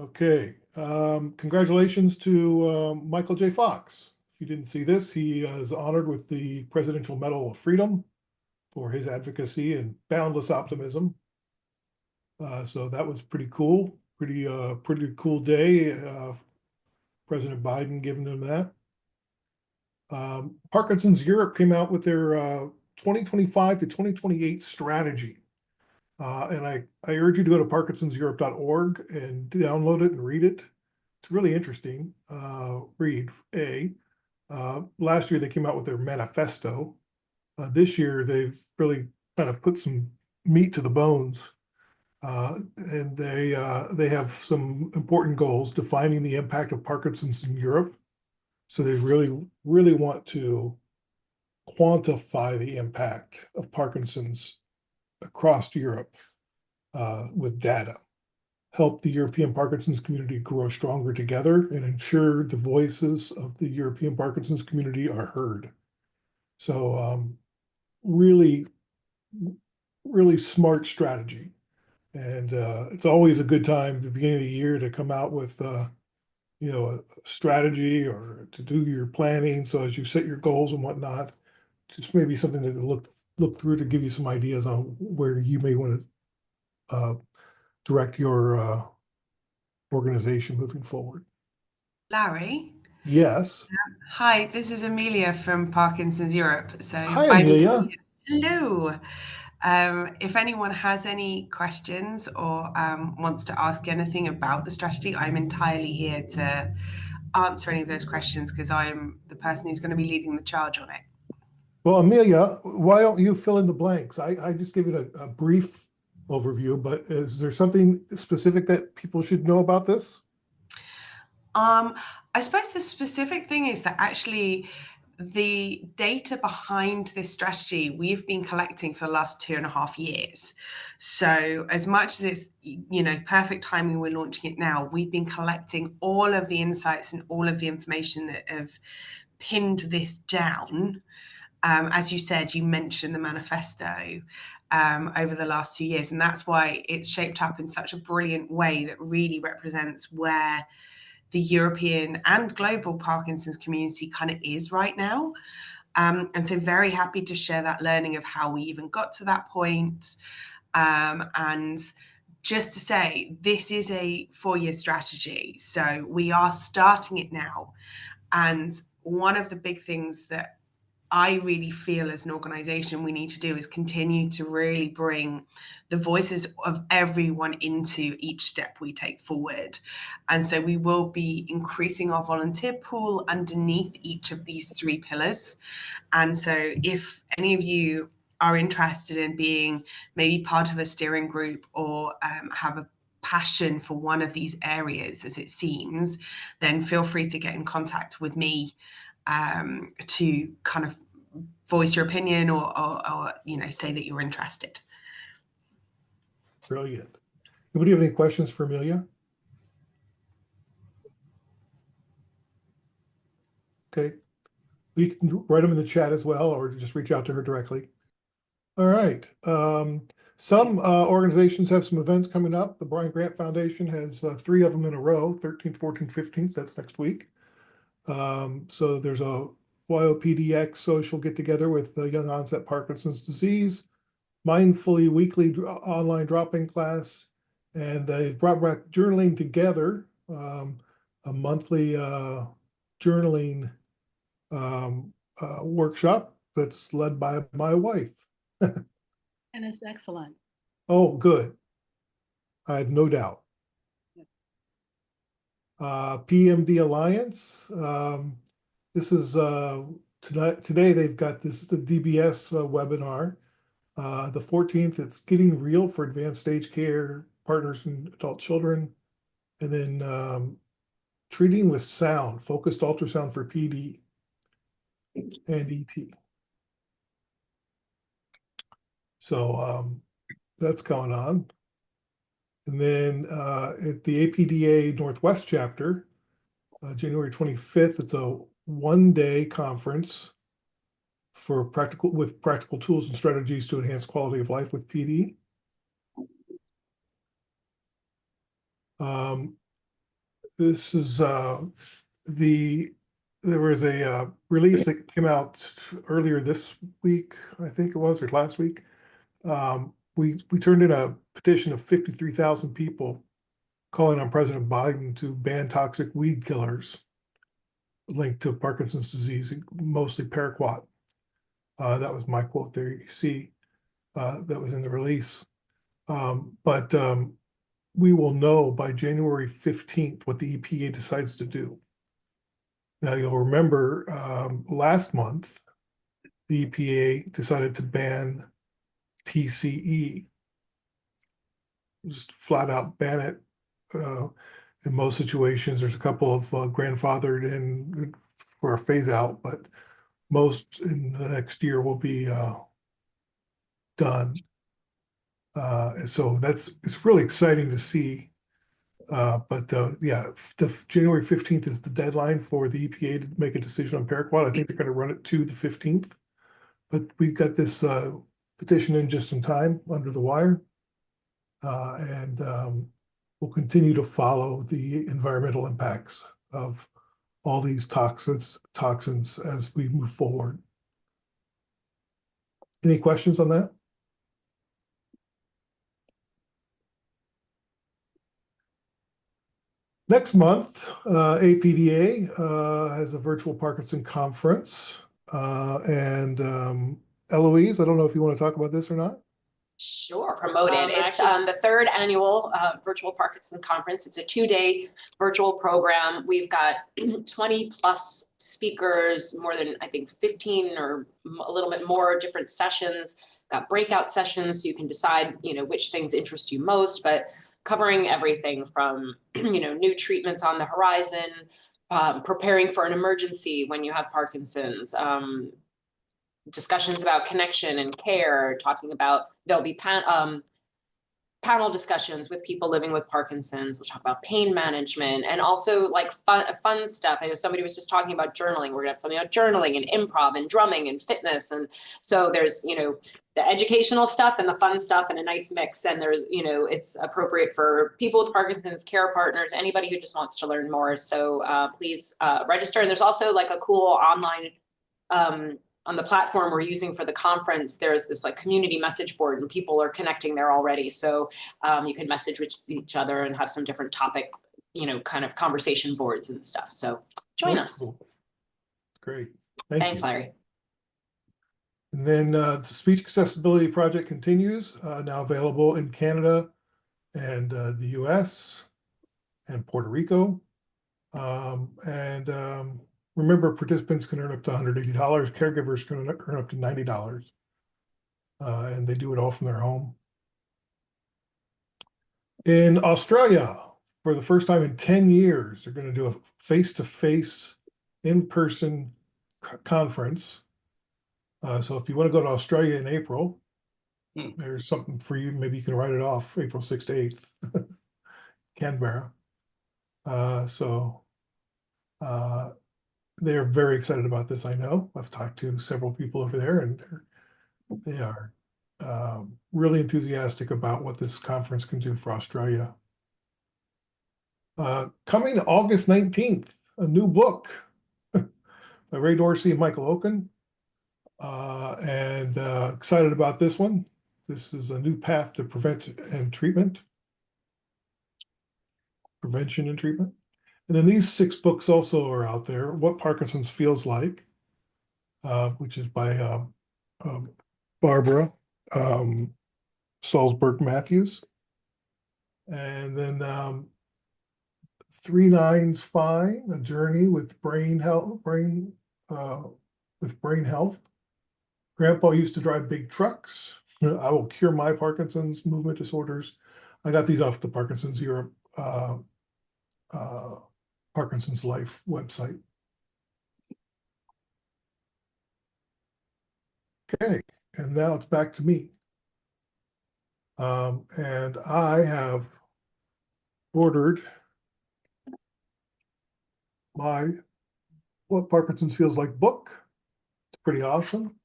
Okay, congratulations to Michael J. Fox. If you didn't see this, he is honored with the Presidential Medal of Freedom for his advocacy and boundless optimism. So that was pretty cool. Pretty cool day. President Biden giving them that. Parkinson's Europe came out with their 2025 to 2028 strategy. And I urge you to go to parkinsonseurope.org and download it and read it. It's really interesting. Last year they came out with their manifesto. This year they've really kind of put some meat to the bones. And they have some important goals defining the impact of Parkinson's in Europe. So they really want to quantify the impact of Parkinson's across Europe with data, help the European Parkinson's community grow stronger together, and ensure the voices of the European Parkinson's community are heard. So really smart strategy. And it's always a good time at the beginning of the year to come out with a strategy or to do your planning. So as you set your goals and whatnot, just maybe something to look through to give you some ideas on where you may want to direct your organization moving forward. Larry? Yes. Hi, this is Amelia from Parkinson's Europe. So Hi, Amelia. hello. If anyone has any questions or wants to ask anything about the strategy, I'm entirely here to answer any of those questions because I'm the person who's going to be leading the charge on it. Well, Amelia, why don't you fill in the blanks? I just gave it a brief overview, but is there something specific that people should know about this? I suppose the specific thing is that actually the data behind this strategy we've been collecting for the last 2.5 years. So as much as it's perfect timing, we're launching it now, we've been collecting all of the insights and all of the information that have pinned this down. As you said, you mentioned the manifesto over the last 2 years, and that's why it's shaped up in such a brilliant way that really represents where the European and global Parkinson's community kind of is right now. And so very happy to share that learning of how we even got to that point. And just to say, this is a 4-year strategy. So we are starting it now. And one of the big things that I really feel as an organization we need to do is continue to really bring the voices of everyone into each step we take forward. And so we will be increasing our volunteer pool underneath each of these 3 pillars. And so if any of you are interested in being maybe part of a steering group or have a passion for one of these areas, as it seems, then feel free to get in contact with me to kind of voice your opinion or say that you're interested. Brilliant. Anybody have any questions for Amelia? Okay. You can write them in the chat as well, or just reach out to her directly. All right. Some organizations have some events coming up. The Brian Grant Foundation has 3 of them in a row, 13th, 14th, 15th. That's next week. So there's a YOPDX social get together with young onset Parkinson's disease, mindfully weekly online drop-in class, and they've brought back journaling together, a monthly journaling workshop that's led by my wife. And it's excellent. Oh, good. I have no doubt. PMD Alliance. This is today they've got this is the DBS webinar. The 14th, it's Getting Real for Advanced Stage Care Partners and Adult Children. And then Treating with Sound, Focused Ultrasound for PD and ET. So that's going on. And then at the APDA Northwest chapter, January 25th, it's a 1-day conference with practical tools and strategies to enhance quality of life with PD. This is there was a release that came out earlier this week, I think it was, or last week. We turned in a petition of 53,000 people calling on President Biden to ban toxic weed killers linked to Parkinson's disease, mostly paraquat. That was my quote there. You see, that was in the release. But we will know by January 15th what the EPA decides to do. Now, you'll remember last month, the EPA decided to ban TCE, just flat out ban it. In most situations, there's a couple of grandfathered in for a phase out, but most in the next year will be done. So it's really exciting to see. But yeah, the January 15th is the deadline for the EPA to make a decision on paraquat. I think they're going to run it to the 15th. But we've got this petition in just in time under the wire. And we'll continue to follow the environmental impacts of all these toxins as we move forward. Any questions on that? Next month, APDA has a virtual Parkinson conference. And Eloise, I don't know if you want to talk about this or not. Sure, promote it. It's the third annual virtual Parkinson conference. It's a 2-day virtual program. We've got 20 plus speakers, more than I think 15 or a little bit more different sessions. Got breakout sessions so you can decide, which things interest you most, but covering everything from, new treatments on the horizon, preparing for an emergency when you have Parkinson's, discussions about connection and care, talking about, there'll be panel discussions with people living with Parkinson's. We'll talk about pain management and also like fun stuff. I know somebody was just talking about journaling. We're gonna have something about journaling and improv and drumming and fitness. And so there's, the educational stuff and the fun stuff and a nice mix. And there's, it's appropriate for people with Parkinson's, care partners, anybody who just wants to learn more. So please register. And there's also like a cool online, on the platform we're using for the conference, there's this like community message board and people are connecting there already. So you can message with each other and have some different topic, kind of conversation boards and stuff. So join us. Cool. Great. Thanks, Larry. And then the Speech Accessibility Project continues, now available in Canada and the US and Puerto Rico. Remember, participants can earn up to $180. Caregivers can earn up to $90. And they do it all from their home. In Australia, for the first time in 10 years, they're going to do a face-to-face, in-person conference. So if you want to go to Australia in April, there's something for you. Maybe you can write it off April 6th to 8th, Canberra. They're very excited about this, I know. I've talked to several people over there, and they are really enthusiastic about what this conference can do for Australia. Coming August 19th, a new book by Ray Dorsey and Michael Oken. Excited about this one. This is a new path to prevention and treatment. And then these 6 books also are out there. What Parkinson's Feels Like, which is by Barbara Salzberg Matthews. And then 3 Nines Fine, A Journey with Brain Health. Grandpa used to drive big trucks. I will cure my Parkinson's movement disorders. I got these off the Parkinson's Europe Parkinson's Life website. Okay, and now it's back to me. And I have ordered my What Parkinson's Feels Like book. It's pretty awesome.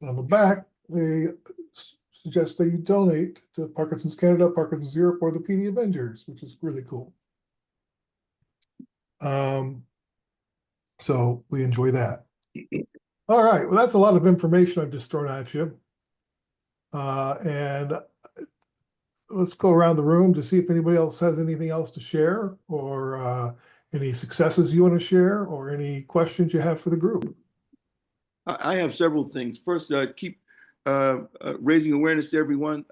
And on the back, they suggest that you donate to Parkinson's Canada, Parkinson's Europe, or the PD Avengers, which is really cool. So we enjoy that. All right, well, that's a lot of information I've just thrown at you. And let's go around the room to see if anybody else has anything else to share, or any successes you want to share, or any questions you have for the group. I have several things. First, keep raising awareness to everyone.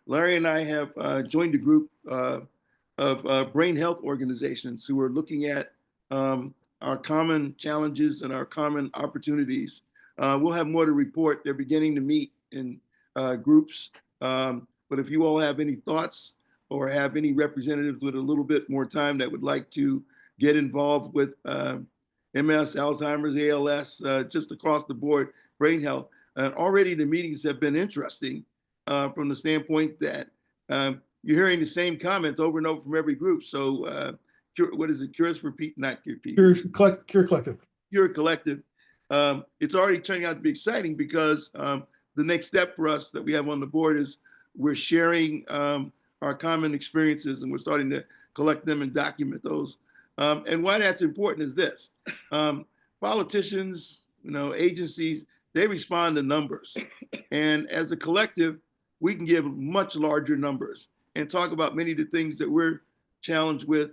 Larry and I have joined a group of brain health organizations who are looking at our common challenges and our common opportunities. We'll have more to report. They're beginning to meet in groups. But if you all have any thoughts or have any representatives with a little bit more time that would like to get involved with MS, Alzheimer's, ALS, just across the board, brain health. Already the meetings have been interesting from the standpoint that you're hearing the same comments over and over from every group. So what is it? Cures for Pete, not Cure Pete. Cure Collective. Cure Collective. It's already turning out to be exciting because the next step for us that we have on the board is we're sharing our common experiences, and we're starting to collect them and document those. And why that's important is this. Politicians, agencies, they respond to numbers. And as a collective, we can give much larger numbers and talk about many of the things that we're challenged with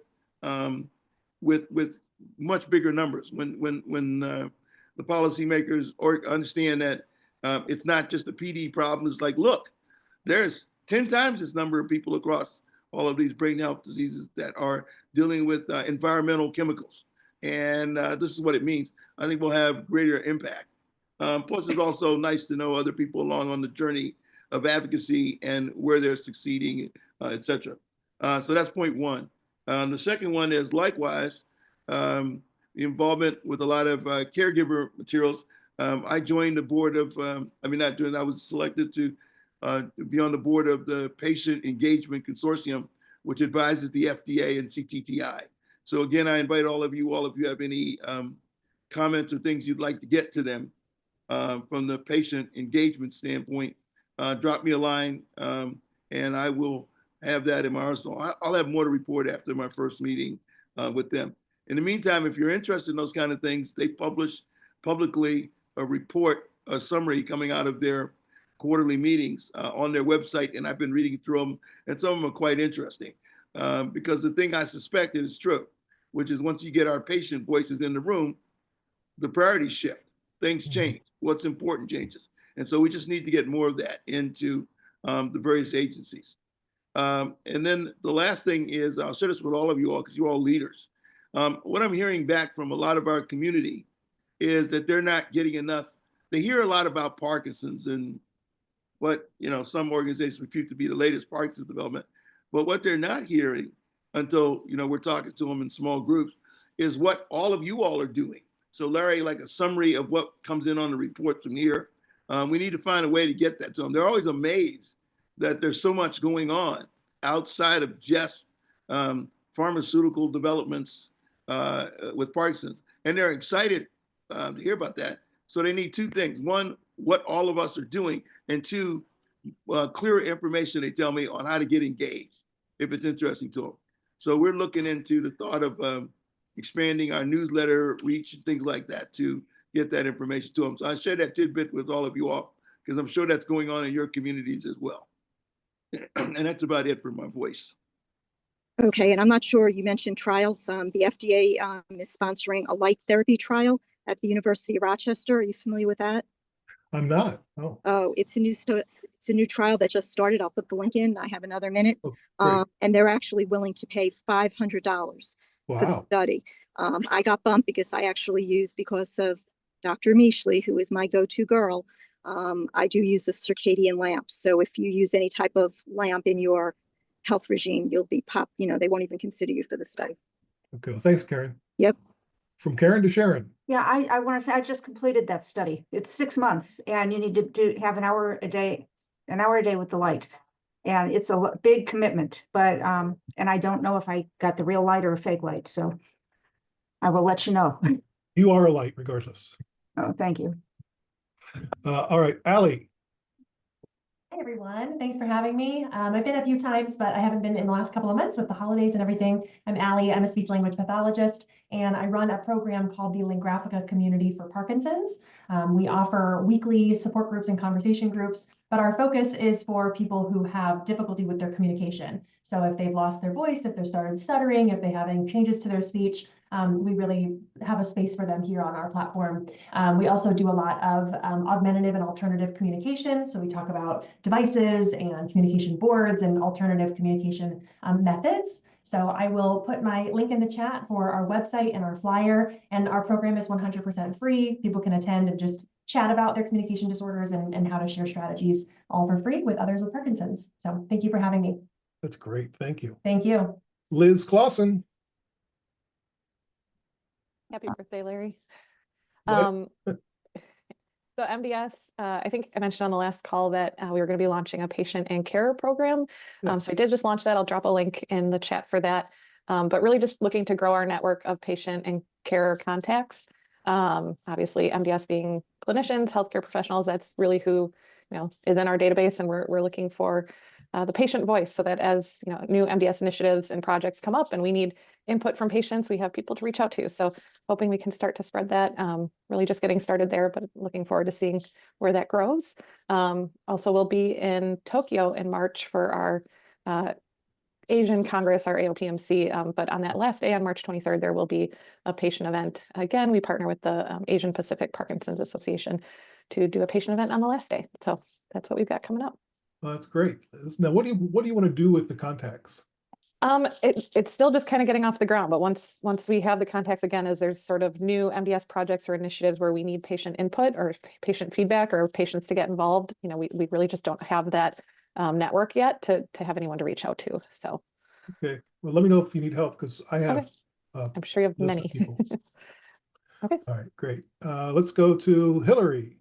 much bigger numbers. When the policymakers understand that it's not just a PD problem, it's like, look, there's 10 times this number of people across all of these brain health diseases that are dealing with environmental chemicals. And this is what it means. I think we'll have greater impact. Plus, it's also nice to know other people along on the journey of advocacy and where they're succeeding, et cetera. So that's point one. The second one is likewise, the involvement with a lot of caregiver materials. I joined the board of, I was selected to be on the board of the Patient Engagement Consortium, which advises the FDA and CTTI. So again, I invite all of you have any comments or things you'd like to get to them from the patient engagement standpoint, drop me a line and I will have that in my arsenal. I'll have more to report after my first meeting with them. In the meantime, if you're interested in those kind of things, they publish publicly a report, a summary coming out of their quarterly meetings on their website, and I've been reading through them, and some of them are quite interesting because the thing I suspect is true, which is once you get our patient voices in the room, the priorities shift, things change, what's important changes. And so we just need to get more of that into the various agencies. And then the last thing is, I'll share this with all of you all because you're all leaders. What I'm hearing back from a lot of our community is that they're not getting enough. They hear a lot about Parkinson's and what some organizations repute to be the latest Parkinson's development, but what they're not hearing until we're talking to them in small groups is what all of you all are doing. So Larry, like a summary of what comes in on the report from here. We need to find a way to get that to them. They're always amazed that there's so much going on outside of just pharmaceutical developments with Parkinson's, and they're excited to hear about that. So they need two things: one, what all of us are doing, and two, clear information they tell me on how to get engaged if it's interesting to them. So we're looking into the thought of expanding our newsletter reach and things like that to get that information to them. So I share that tidbit with all of you all because I'm sure that's going on in your communities as well. And that's about it for my voice. Okay, and I'm not sure, you mentioned trials. The FDA is sponsoring a light therapy trial at the University of Rochester. Are you familiar with that? I'm not. Oh. Oh, it's a new trial that just started. I'll put the link in. I have another minute. Oh, and they're actually willing to pay $500 for the study. I got bumped because I actually use, because of Dr. Meashley, who is my go-to girl, I do use the circadian lamp. So if you use any type of lamp in your health regime, you'll be they won't even consider you for the study. Okay, well, thanks, Karen. Yep. From Karen to Sharon. Yeah, I want to say I just completed that study. It's 6 months, and you need to have an hour a day with the light, and it's a big commitment. But and I don't know if I got the real light or a fake light, so I will let you know. You are a light, regardless. Oh, thank you. All right, Allie. Hey, everyone. everyone. Thanks for having me. I've been a few times, but I haven't been in the last couple of months with the holidays and everything. I'm Allie. I'm a speech language pathologist, and I run a program called the Lingraphica Community for Parkinson's. We offer weekly support groups and conversation groups, but our focus is for people who have difficulty with their communication. So if they've lost their voice, if they're started stuttering, if they're having changes to their speech, we really have a space for them here on our platform. We also do a lot of augmentative and alternative communication. So we talk about devices and communication boards and alternative communication methods. So I will put my link in the chat for our website and our flyer, and our program is 100% free. People can attend and just chat about their communication disorders and how to share strategies, all for free with others with Parkinson's. So thank you for having me. That's great. Thank you. Thank you. Liz Clausen. Happy birthday, Larry. What? So MDS, I think I mentioned on the last call that we were going to be launching a patient and care program. Yeah. So I did just launch that. I'll drop a link in the chat for that. But really just looking to grow our network of patient and care contacts. Obviously, MDS being clinicians, healthcare professionals, that's really who is in our database, and we're looking for the patient voice, so that as new MDS initiatives and projects come up and we need input from patients, we have people to reach out to. So hoping we can start to spread that. Really just getting started there, but looking forward to seeing where that grows. Also, we'll be in Tokyo in March for our Asian Congress, our AOPMC, but on that last day on March 23rd, there will be a patient event. Again, we partner with the Asian Pacific Parkinson's Association to do a patient event on the last day. So that's what we've got coming up. Well, that's great. Now, what do you want to do with the contacts? It's still just kind of getting off the ground, but once we have the contacts again, as there's sort of new MDS projects or initiatives where we need patient input or patient feedback or patients to get involved, we really just don't have that network yet to have anyone to reach out to. So Okay, well, let me know if you need help, because I have okay. I'm sure you have list of many. people. Okay. All right, great. Let's go to Hillary.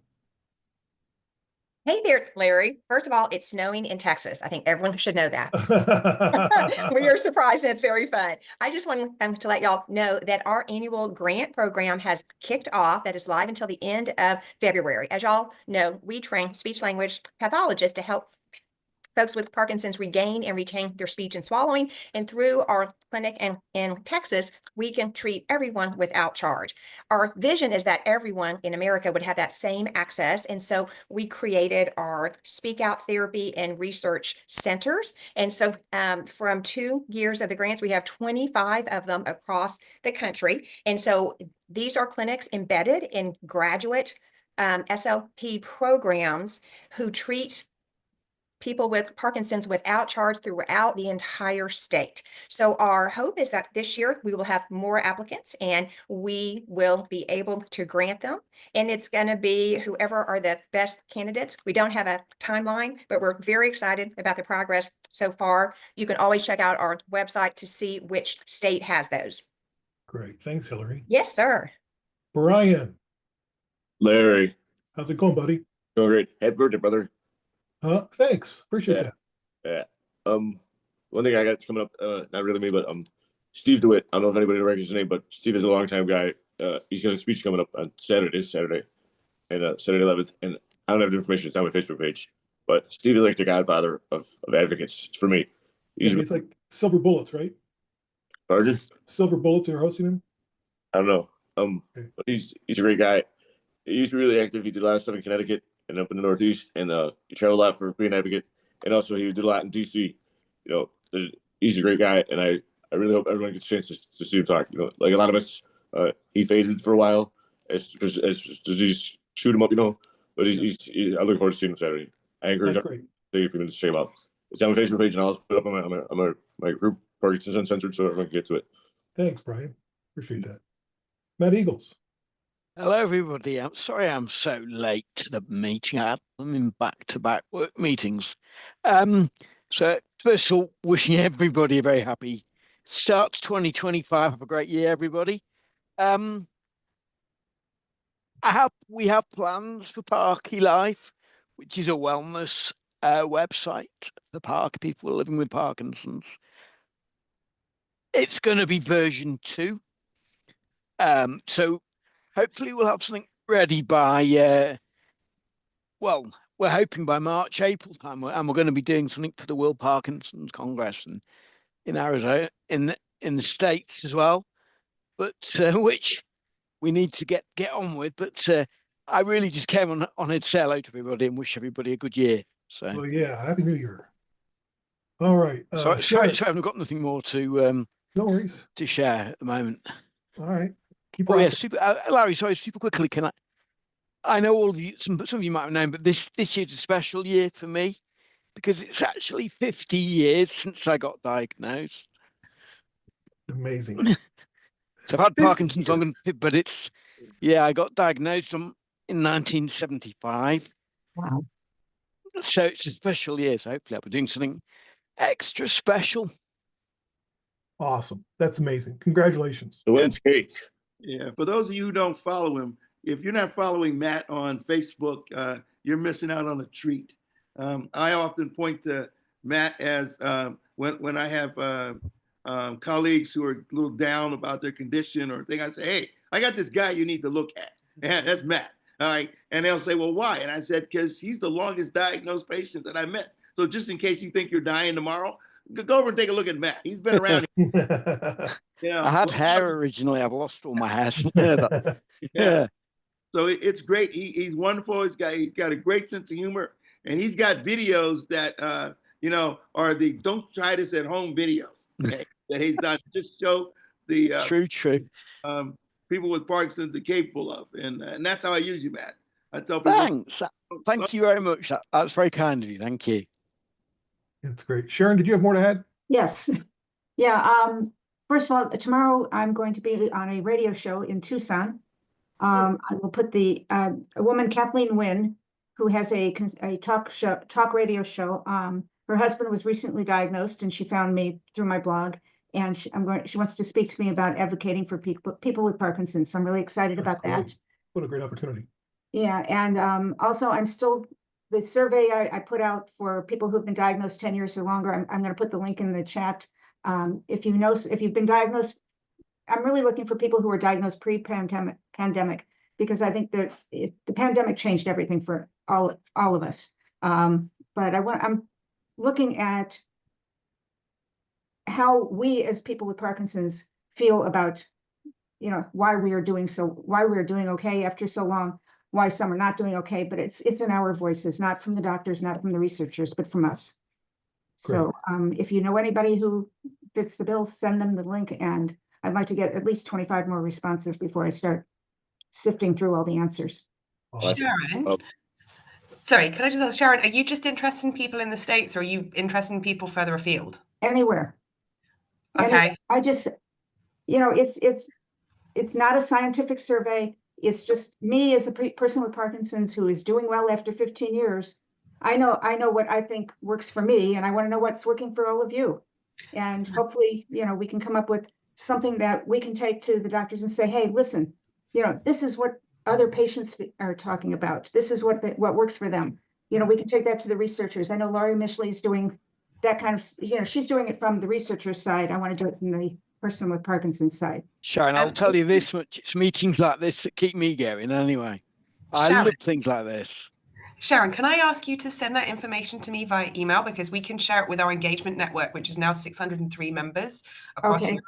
Hey there, Larry. First of all, it's snowing in Texas. I think everyone should know that. We are surprised, and it's very fun. I just want to let y'all know that our annual grant program has kicked off. That is live until the end of February. As y'all know, we train speech language pathologists to help folks with Parkinson's regain and retain their speech and swallowing. And through our clinic in Texas, we can treat everyone without charge. Our vision is that everyone in America would have that same access. And so we created our speak out therapy and research centers. And so from 2 years of the grants, we have 25 of them across the country. And so these are clinics embedded in graduate SLP programs who treat people with Parkinson's without charge throughout the entire state. So our hope is that this year we will have more applicants and we will be able to grant them. And it's going to be whoever are the best candidates. We don't have a timeline, but we're very excited about the progress so far. You can always check out our website to see which state has those. Great, thanks, Hillary. Yes, sir. Brian. Larry. How's it going, buddy? Doing great. Happy birthday, brother. Thanks. Appreciate that. Yeah. One thing I got coming up, not really me, but Steve DeWitte. I don't know if anybody recognizes his name, but Steve is a longtime guy. He's got a speech coming up on Saturday, and Saturday 11th. And I don't have the information. It's on my Facebook page. But Steve is like the godfather of advocates for me. He's like Silver Bullets, right? Pardon? Silver Bullets are hosting him? I don't know. But he's a great guy. He used to be really active. He did a lot of stuff in Connecticut and up in the Northeast, and he traveled a lot for being an advocate. And also he did a lot in DC. He's a great guy, and I really hope everyone gets a chance to see him talk. Like a lot of us, he faded for a while as disease shoot him up, but I look forward to seeing him Saturday. I encourage everyone to take a few minutes to check him out. It's on my Facebook page, and I'll put it up on my group, Parkinson's Uncensored, so everyone can get to it. Thanks, Brian. Appreciate that. Matt Eagles. Hello, everybody. I'm sorry I'm so late to the meeting. I'm in back-to-back work meetings. So first of all, wishing everybody a very happy start to 2025. Have a great year, everybody. We have plans for Parky Life, which is a wellness website for people living with Parkinson's. It's going to be version 2. So hopefully we'll have something ready by, we're hoping by March, April time, and we're going to be doing something for the World Parkinson's Congress and in Arizona, in the States as well, but which we need to get on with. But I really just came on here to say hello to everybody and wish everybody a good year. So, Well, yeah, Happy New Year. All right. sorry, I've got nothing more to no worries to share at the moment. All right. Keep Oh, rocking. yeah, super, Larry, sorry, super quickly. I know all of you, some of you might have known, but this year's a special year for me because it's actually 50 years since I got diagnosed. Amazing. So I've had Parkinson's long, but I got diagnosed in 1975. Wow. So it's a special year. So hopefully I'll be doing something extra special. Awesome. That's amazing. Congratulations. The wind's cake. Yeah, for those of you who don't follow him, if you're not following Matt on Facebook, you're missing out on a treat. I often point to Matt as when I have colleagues who are a little down about their condition or thing, I say, hey, I got this guy you need to look at. And that's Matt. All right. And they'll say, well, why? And I said, because he's the longest diagnosed patient that I met. So just in case you think you're dying tomorrow, go over and take a look at Matt. He's been around. I had hair originally. I've lost all my hair. Yeah. So it's great. He's wonderful. He's got a great sense of humor, and he's got videos that are the don't try this at home videos that he's done. Just show the true people with Parkinson's are capable of, and that's how I use you, Matt. I tell people. Thanks. Thank you very much. That's very kind of you. Thank you. That's great. Sharon, did you have more to add? Yes. Yeah. First of all, tomorrow I'm going to be on a radio show in Tucson. I will put a woman, Kathleen Wynn, who has a talk radio show. Her husband was recently diagnosed, and she found me through my blog. And she wants to speak to me about advocating for people with Parkinson's. So I'm really excited about that. What a great opportunity. Yeah, and also I'm still the survey I put out for people who've been diagnosed 10 years or longer. I'm going to put the link in the chat. If you've been diagnosed. I'm really looking for people who were diagnosed pre-pandemic, because I think that the pandemic changed everything for all of us. But I'm looking at how we as people with Parkinson's feel about, why we are doing okay after so long, why some are not doing okay, but it's in our voices, not from the doctors, not from the researchers, but from us. Great. So if you know anybody who fits the bill, send them the link, and I'd like to get at least 25 more responses before I start sifting through all the answers. Sharon, sorry, can I just ask, Sharon, are you just interested in people in the States, or are you interested in people further afield? Anywhere. Okay. I just, it's not a scientific survey. It's just me as a person with Parkinson's who is doing well after 15 years. I know what I think works for me, and I want to know what's working for all of you. And hopefully, we can come up with something that we can take to the doctors and say, hey, listen, this is what other patients are talking about. This is what works for them. We can take that to the researchers. I know Laurie Mishley is doing that kind of, she's doing it from the researcher's side. I want to do it from the person with Parkinson's side. Sharon, I'll tell you this much. It's meetings like this that keep me going anyway. I love things like this. Sharon, can I ask you to send that information to me via email, because we can share it with our engagement network, which is now 603 members across Europe.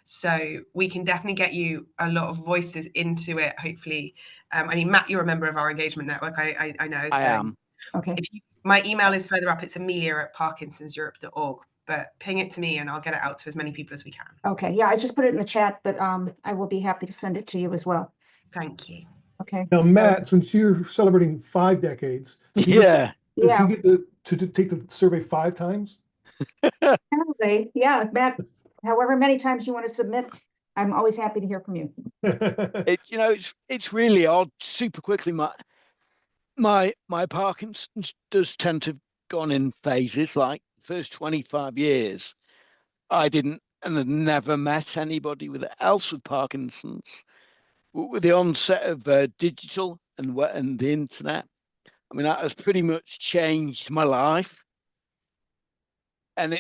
So we can definitely get you a lot of voices into it, hopefully. Matt, you're a member of our engagement network, I know. I am. Okay. My email is further up. It's amelia@parkinsonseurope.org, but ping it to me and I'll get it out to as many people as we can. Okay. Yeah, I just put it in the chat, but I will be happy to send it to you as well. Thank you. Okay. Now, Matt, since you're celebrating 5 decades, does he get to take the survey 5 times? Apparently, yeah, Matt. However many times you want to submit, I'm always happy to hear from you. It's really odd. Super quickly, my Parkinson's does tend to have gone in phases. Like first 25 years, I didn't and had never met anybody else with Parkinson's. With the onset of digital and the internet, that has pretty much changed my life. And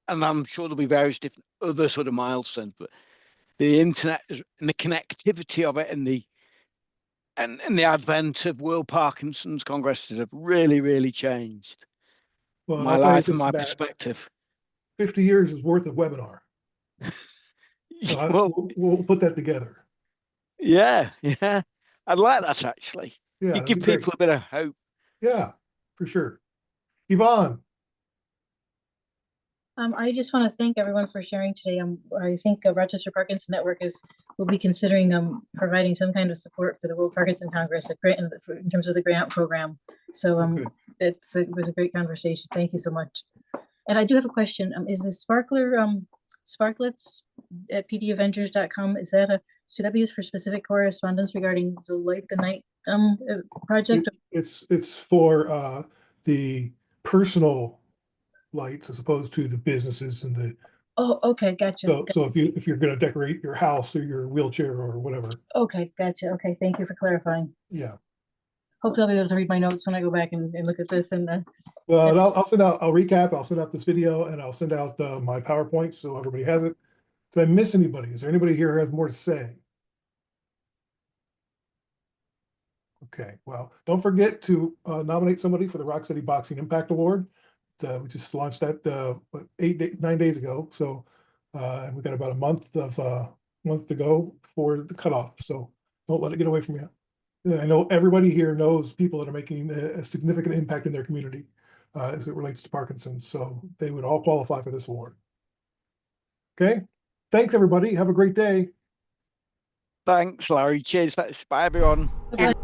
I'm sure there'll be various different other sort of milestones, but the internet and the connectivity of it and the and the advent of World Parkinson's Congresses have really, really changed Well, my I'll tell you life and this, my Matt, perspective. 50 years is worth of webinar. So Well, we'll put that together. yeah, I'd like that actually. Yeah, You that'd give be great. people a bit of hope. Yeah, for sure. Yvonne, I just want to thank everyone for sharing today. I think Rochester Parkinson Network will be considering providing some kind of support for the World Parkinson Congress, in terms of the grant program. So it was a great conversation. Thank you so much. And I do have a question. Is the Sparklets at pdavengers.com, should that be used for specific correspondence regarding the Light the Night project? it's for the personal lights as opposed to the businesses and the. Oh, okay, gotcha. So if you're going to decorate your house or your wheelchair or whatever. Okay, gotcha. Okay, thank you for clarifying. Yeah. Hopefully I'll be able to read my notes when I go back and look at this. And well, I'll recap. I'll send out this video and I'll send out my PowerPoint so everybody has it. Did I miss anybody? Is there anybody here who has more to say? Okay, well, don't forget to nominate somebody for the Rock City Boxing Impact Award. We just launched that 9 days ago. So and we've got about a month to go before the cutoff. So don't let it get away from you. I know everybody here knows people that are making a significant impact in their community as it relates to Parkinson's. So they would all qualify for this award. Okay. Thanks, everybody. Have a great day. Thanks, Larry. Cheers. Bye, everyone. And